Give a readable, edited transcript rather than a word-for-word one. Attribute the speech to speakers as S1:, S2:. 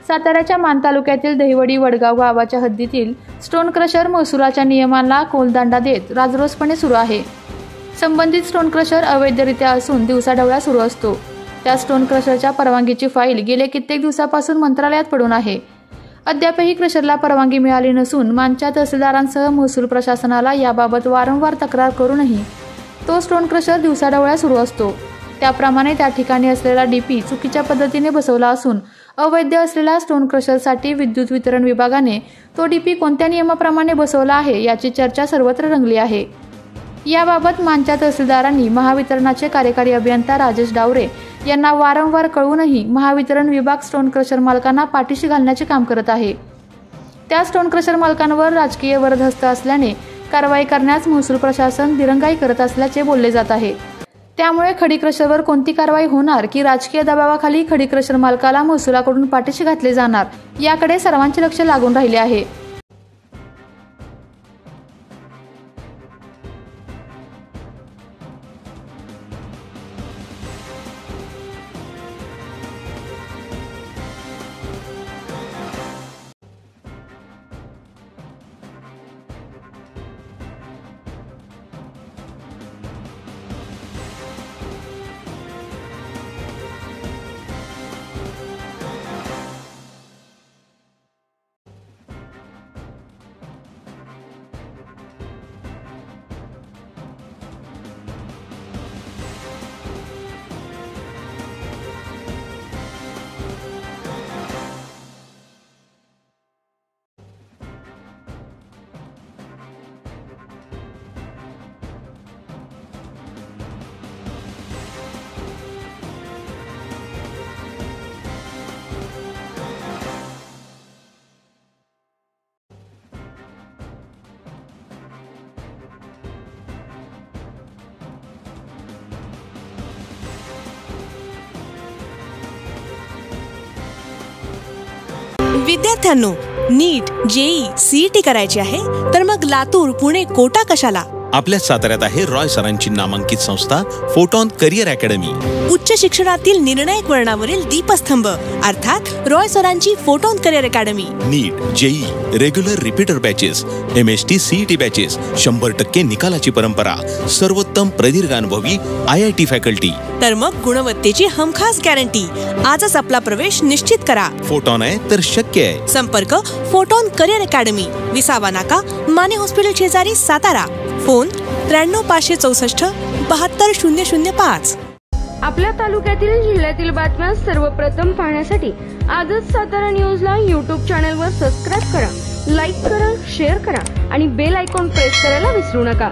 S1: साताऱ्याच्या मान तालुक्यातील दहिवडी वडगाव गावाच्या हद्दीतील स्टोन क्रशर महसुलाच्या नियमांना कोलदांडा देत राजरोसपणे सुरू आहे। संबंधित स्टोन क्रशर अवैधरित्या असून दिवसाढवळ्या सुरू असतो। त्या स्टोन क्रशरच्या परवानगीची फाईल गेले कित्येक दिवसापासून मंत्रालयात पडून आहे। अद्यापही क्रशरला परवानगी मिळाली नसून मानच्या तहसीलदारांसह महसूल प्रशासनाला याबाबत वारंवार तक्रार करूनही तो स्टोन क्रशर दिवसाढवळ्या सुरू असतो। त्याप्रमाणे त्या ठिकाणी असलेला डीपी चुकीच्या पद्धतीने बसवला असून अवैध असलेल्या स्टोन क्रशरसाठी विद्युत वितरण विभागाने तो डीपी कोणत्या नियमाप्रमाणे बसवला आहे याची चर्चा सर्वत्र रंगली आहे। याबाबत मानच्या तहसीलदारांनी महावितरणाचे कार्यकारी अभियंता राजेश डावरे यांना वारंवार कळवूनही महावितरण विभाग स्टोन क्रशर मालकांना पाठीशी घालण्याचे काम करत आहे। त्या स्टोन क्रशर मालकांवर राजकीय वरदहस्त असल्याने कारवाई करण्यास महसूल प्रशासन दिरंगाई करत असल्याचे बोलले जात आहे। त्यामुळे खडी क्रशरवर कोणती कारवाई होणार की राजकीय दबावाखाली खडी क्रशर मालकाला महसुलाकडून पाठीशी घातले जाणार याकडे सर्वांचे लक्ष लागून राहिले आहे।
S2: विद्यार्थ्यांनो, नीट, जेई, सीईटी करायची आहे तर मग लातूर, पुणे, कोटा कशाला?
S3: आपल्या साताऱ्यात आहे रॉय सरांची नामांकित संस्था फोटॉन करिअर अकॅडमी।
S2: उच्च शिक्षणातील निर्णायक वळणावरील दीपस्तंभ अर्थात रॉय सरांची Photon Career Academy.
S3: NEET, JEE, regular repeater batches, MST, CET batches, 100% निकालाची परंपरा, सर्वोत्तम प्रदीर्घ अनुभवी IIT फॅकल्टी।
S2: तर मग गुणवत्तेची हमखास गॅरंटी। आजच आपला प्रवेश निश्चित करा।
S3: फोटॉन आहे तर शक्य आहे।
S2: संपर्क फोटॉन करिअर अकॅडमी, विसावा नाका, माने हॉस्पिटल शेजारी, सातारा। फोन 93 564 72005।
S4: आपल्या तालुक्यातील जिल्ह्यातील बातम्या सर्वप्रथम पाहण्यासाठी आजच सातारा न्यूजला YouTube चॅनलवर सबस्क्राइब करा, लाईक करा, शेअर करा आणि बेल आयकॉन प्रेस करायला विसरू नका।